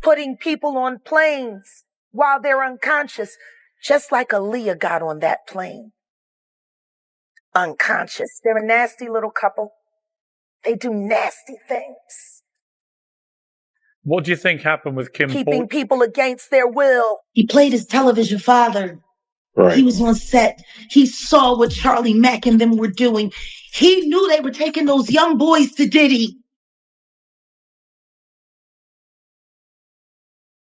putting people on planes while they're unconscious, just like Aaliyah got on that plane. Unconscious. They're a nasty little couple. They do nasty things. What do you think happened with Kim Keeping people against their will. He played his television father. Right. He was on set. He saw what Charlie Mack and them were doing. He knew they were taking those young boys to Diddy.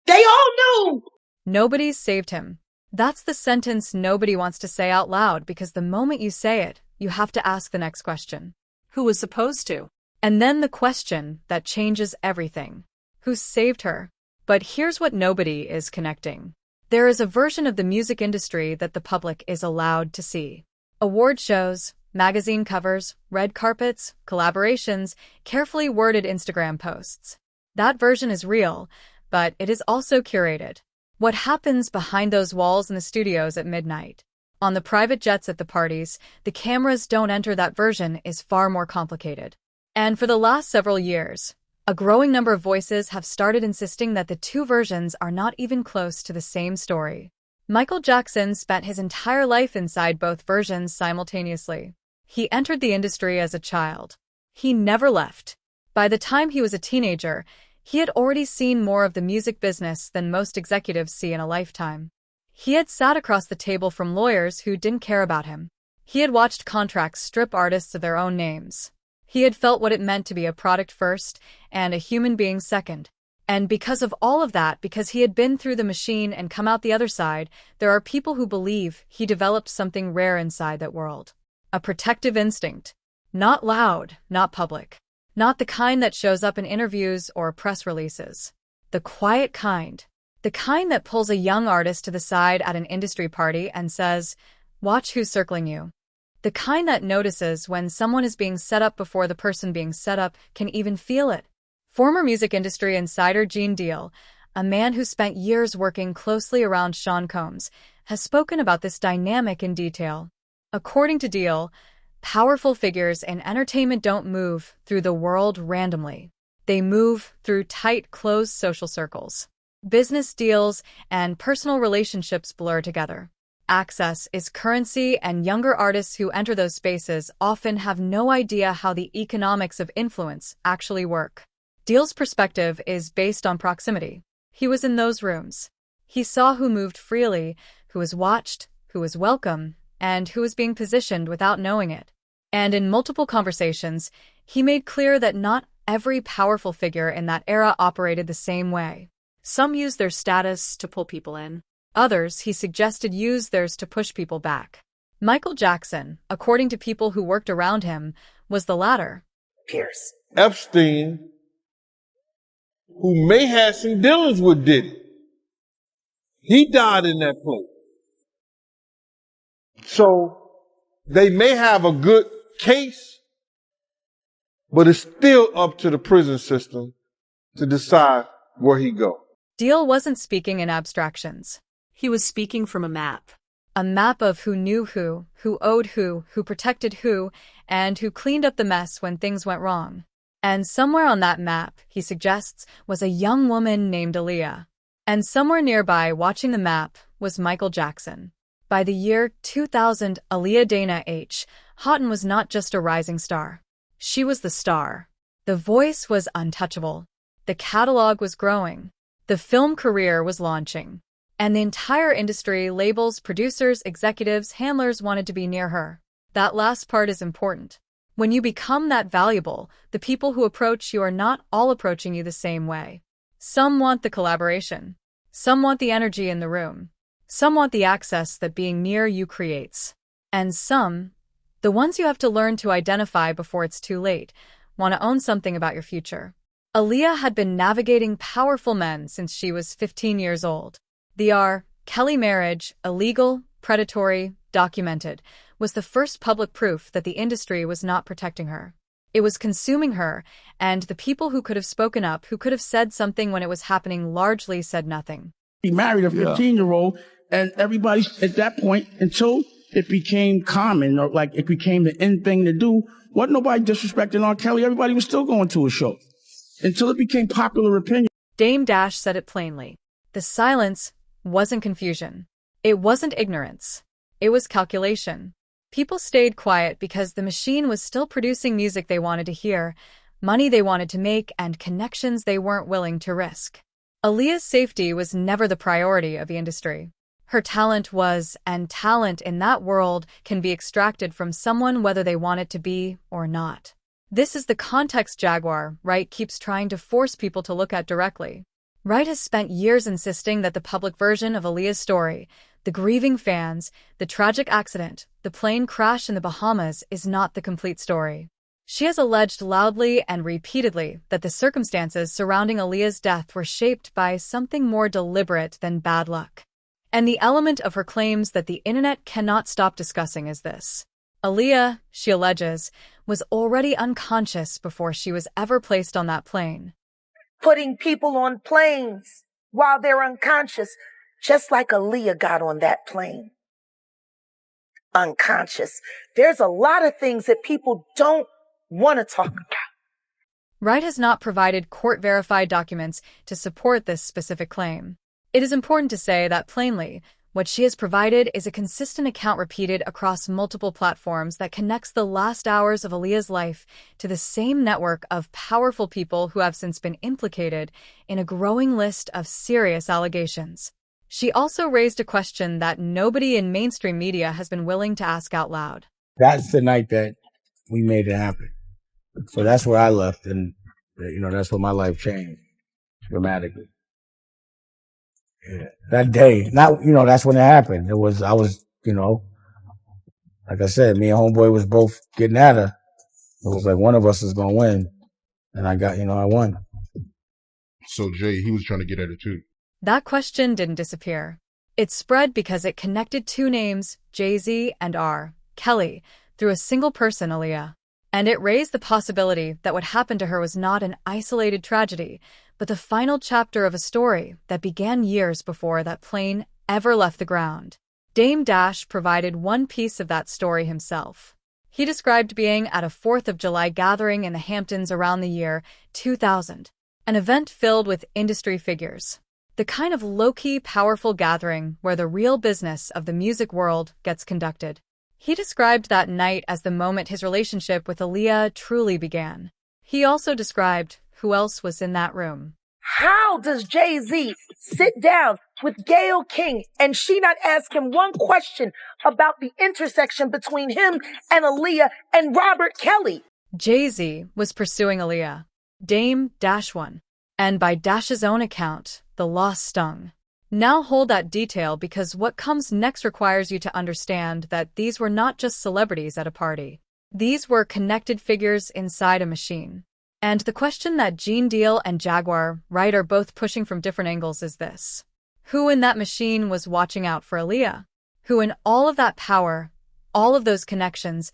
They all knew. Nobody saved him. That's the sentence nobody wants to say out loud, because the moment you say it, you have to ask the next question. Who was supposed to? And then the question that changes everything. Who saved her? But here's what nobody is connecting. There is a version of the music industry that the public is allowed to see. Award shows, magazine covers, red carpets, collaborations, carefully worded Instagram posts. That version is real, but it is also curated. What happens behind those walls in the studios at midnight? On the private jets at the parties, the cameras don't enter that version is far more complicated. And for the last several years, a growing number of voices have started insisting that the two versions are not even close to the same story. Michael Jackson spent his entire life inside both versions simultaneously. He entered the industry as a child. He never left. By the time he was a teenager, he had already seen more of the music business than most executives see in a lifetime. He had sat across the table from lawyers who didn't care about him. He had watched contracts strip artists of their own names. He had felt what it meant to be a product first and a human being second. And because of all of that, because he had been through the machine and come out the other side, there are people who believe he developed something rare inside that world. A protective instinct. Not loud, not public. Not the kind that shows up in interviews or press releases. The quiet kind. The kind that pulls a young artist to the side at an industry party and says, "Watch who's circling you." The kind that notices when someone is being set up before the person being set up can even feel it. Former music industry insider Gene Deal, a man who spent years working closely around Sean Combs, has spoken about this dynamic in detail. According to Deal, powerful figures in entertainment don't move through the world randomly. They move through tight, closed social circles. Business deals and personal relationships blur together. Access is currency, and younger artists who enter those spaces often have no idea how the economics of influence actually work. Deal's perspective is based on proximity. He was in those rooms. He saw who moved freely, who was watched, who was welcome, and who was being positioned without knowing it. And in multiple conversations, he made clear that not every powerful figure in that era operated the same way. Some used their status to pull people in. Others, he suggested, used theirs to push people back. Michael Jackson, according to people who worked around him, was the latter. Pierce. Epstein, who may have some dealings with Diddy, he died in that place. So they may have a good case, but it's still up to the prison system to decide where he goes. Deal wasn't speaking in abstractions. He was speaking from a map. A map of who knew who owed who protected who, and who cleaned up the mess when things went wrong. And somewhere on that map, he suggests, was a young woman named Aaliyah. And somewhere nearby, watching the map, was Michael Jackson. By the year 2000, Aaliyah Dana H. Houghton was not just a rising star. She was the star. The voice was untouchable. The catalog was growing. The film career was launching. And the entire industry, labels, producers, executives, handlers wanted to be near her. That last part is important. When you become that valuable, the people who approach you are not all approaching you the same way. Some want the collaboration. Some want the energy in the room. Some want the access that being near you creates. And some, the ones you have to learn to identify before it's too late, want to own something about your future. Aaliyah had been navigating powerful men since she was 15 years old. The R. Kelly marriage, illegal, predatory, documented, was the first public proof that the industry was not protecting her. It was consuming her, and the people who could have spoken up, who could have said something when it was happening, largely said nothing. He married a 15-year-old, and everybody at that point, until it became common, or like it became the in thing to do, wasn't nobody disrespecting R. Kelly. Everybody was still going to a show until it became popular opinion. Dame Dash said it plainly. The silence wasn't confusion. It wasn't ignorance. It was calculation. People stayed quiet because the machine was still producing music they wanted to hear, money they wanted to make, and connections they weren't willing to risk. Aaliyah's safety was never the priority of the industry. Her talent was, and talent in that world can be extracted from someone whether they want it to be or not. This is the context Jaguar Wright keeps trying to force people to look at directly. Wright has spent years insisting that the public version of Aaliyah's story, the grieving fans, the tragic accident, the plane crash in the Bahamas, is not the complete story. She has alleged loudly and repeatedly that the circumstances surrounding Aaliyah's death were shaped by something more deliberate than bad luck. And the element of her claims that the internet cannot stop discussing is this. Aaliyah, she alleges, was already unconscious before she was ever placed on that plane. Putting people on planes while they're unconscious, just like Aaliyah got on that plane. Unconscious. There's a lot of things that people don't want to talk about. Wright has not provided court-verified documents to support this specific claim. It is important to say that plainly, what she has provided is a consistent account repeated across multiple platforms that connects the last hours of Aaliyah's life to the same network of powerful people who have since been implicated in a growing list of serious allegations. She also raised a question that nobody in mainstream media has been willing to ask out loud. That's the night that we made it happen. So that's where I left, and that's where my life changed dramatically. Yeah. That day, that's when it happened. I was, like I said, me and homeboy was both getting at her. It was like one of us is going to win. And I won. So Jay, he was trying to get at it too. That question didn't disappear. It spread because it connected two names, Jay-Z and R. Kelly, through a single person, Aaliyah. And it raised the possibility that what happened to her was not an isolated tragedy, but the final chapter of a story that began years before that plane ever left the ground. Dame Dash provided one piece of that story himself. He described being at a 4th of July gathering in the Hamptons around the year 2000, an event filled with industry figures. The kind of low-key, powerful gathering where the real business of the music world gets conducted. He described that night as the moment his relationship with Aaliyah truly began. He also described who else was in that room. How does Jay-Z sit down with Gayle King and she not ask him one question about the intersection between him and Aaliyah and Robert Kelly? Jay-Z was pursuing Aaliyah. Dame Dash won. And by Dash's own account, the loss stung. Now hold that detail because what comes next requires you to understand that these were not just celebrities at a party. These were connected figures inside a machine. And the question that Gene Deal and Jaguar Wright are both pushing from different angles is this. Who in that machine was watching out for Aaliyah? Who in all of that power, all of those connections,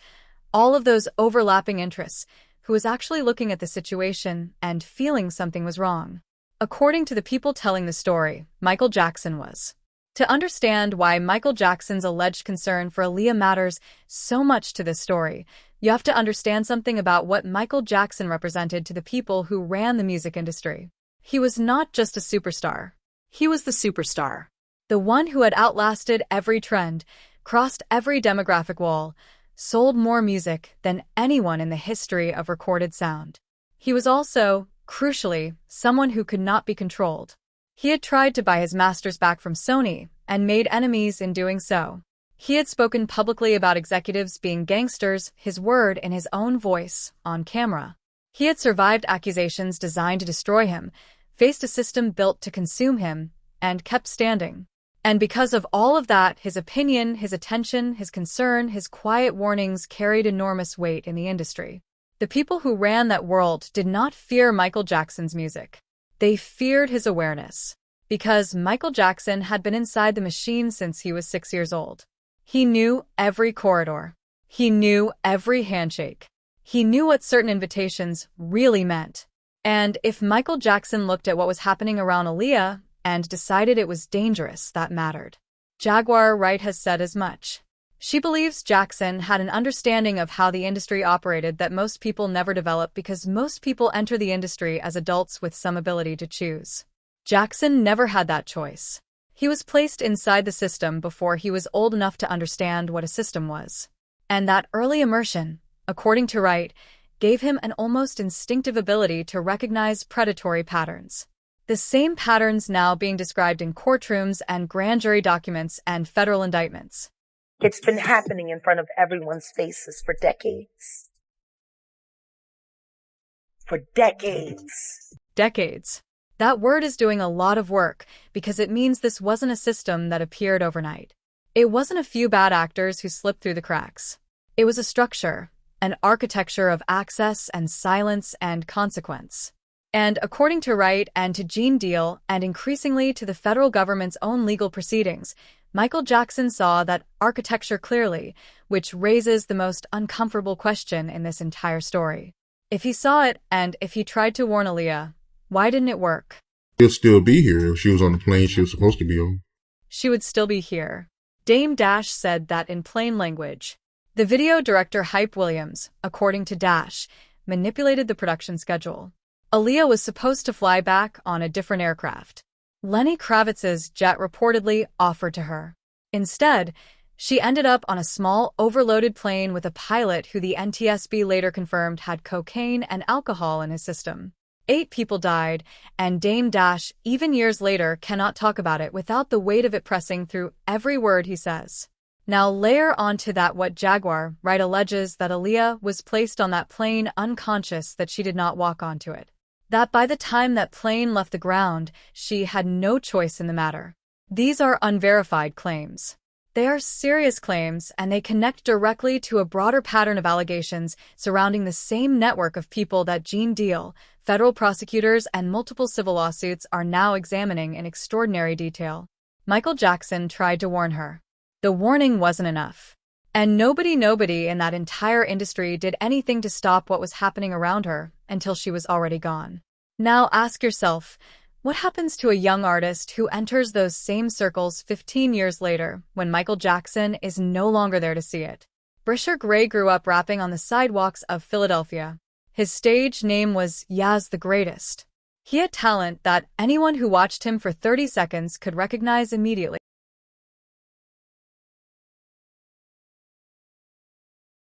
all of those overlapping interests, who was actually looking at the situation and feeling something was wrong? According to the people telling the story, Michael Jackson was. To understand why Michael Jackson's alleged concern for Aaliyah matters so much to this story, you have to understand something about what Michael Jackson represented to the people who ran the music industry. He was not just a superstar. He was the superstar. The one who had outlasted every trend, crossed every demographic wall, sold more music than anyone in the history of recorded sound. He was also, crucially, someone who could not be controlled. He had tried to buy his masters back from Sony and made enemies in doing so. He had spoken publicly about executives being gangsters, his word in his own voice, on camera. He had survived accusations designed to destroy him, faced a system built to consume him, and kept standing. And because of all of that, his opinion, his attention, his concern, his quiet warnings carried enormous weight in the industry. The people who ran that world did not fear Michael Jackson's music. They feared his awareness. Because Michael Jackson had been inside the machine since he was 6 years old. He knew every corridor. He knew every handshake. He knew what certain invitations really meant. And if Michael Jackson looked at what was happening around Aaliyah and decided it was dangerous, that mattered. Jaguar Wright has said as much. She believes Jackson had an understanding of how the industry operated that most people never develop because most people enter the industry as adults with some ability to choose. Jackson never had that choice. He was placed inside the system before he was old enough to understand what a system was. And that early immersion, according to Wright, gave him an almost instinctive ability to recognize predatory patterns. The same patterns now being described in courtrooms and grand jury documents and federal indictments. It's been happening in front of everyone's faces for decades. For decades. Decades. That word is doing a lot of work because it means this wasn't a system that appeared overnight. It wasn't a few bad actors who slipped through the cracks. It was a structure, an architecture of access and silence and consequence. And according to Wright and to Gene Deal, and increasingly to the federal government's own legal proceedings, Michael Jackson saw that architecture clearly, which raises the most uncomfortable question in this entire story. If he saw it, and if he tried to warn Aaliyah, why didn't it work? She'll still be here. If she was on the plane she was supposed to be on. She would still be here. Dame Dash said that in plain language. The video director Hype Williams, according to Dash, manipulated the production schedule. Aaliyah was supposed to fly back on a different aircraft. Lenny Kravitz's jet reportedly offered to her. Instead, she ended up on a small, overloaded plane with a pilot who the NTSB later confirmed had cocaine and alcohol in his system. 8 people died, and Dame Dash, even years later, cannot talk about it without the weight of it pressing through every word he says. Now layer onto that what Jaguar, Wright alleges that Aaliyah was placed on that plane unconscious, that she did not walk onto it. That by the time that plane left the ground, she had no choice in the matter. These are unverified claims. They are serious claims, and they connect directly to a broader pattern of allegations surrounding the same network of people that Gene Deal, federal prosecutors, and multiple civil lawsuits are now examining in extraordinary detail. Michael Jackson tried to warn her. The warning wasn't enough. And nobody in that entire industry did anything to stop what was happening around her until she was already gone. Now ask yourself, what happens to a young artist who enters those same circles 15 years later when Michael Jackson is no longer there to see it? Brisher Gray grew up rapping on the sidewalks of Philadelphia. His stage name was Yaz the Greatest. He had talent that anyone who watched him for 30 seconds could recognize immediately.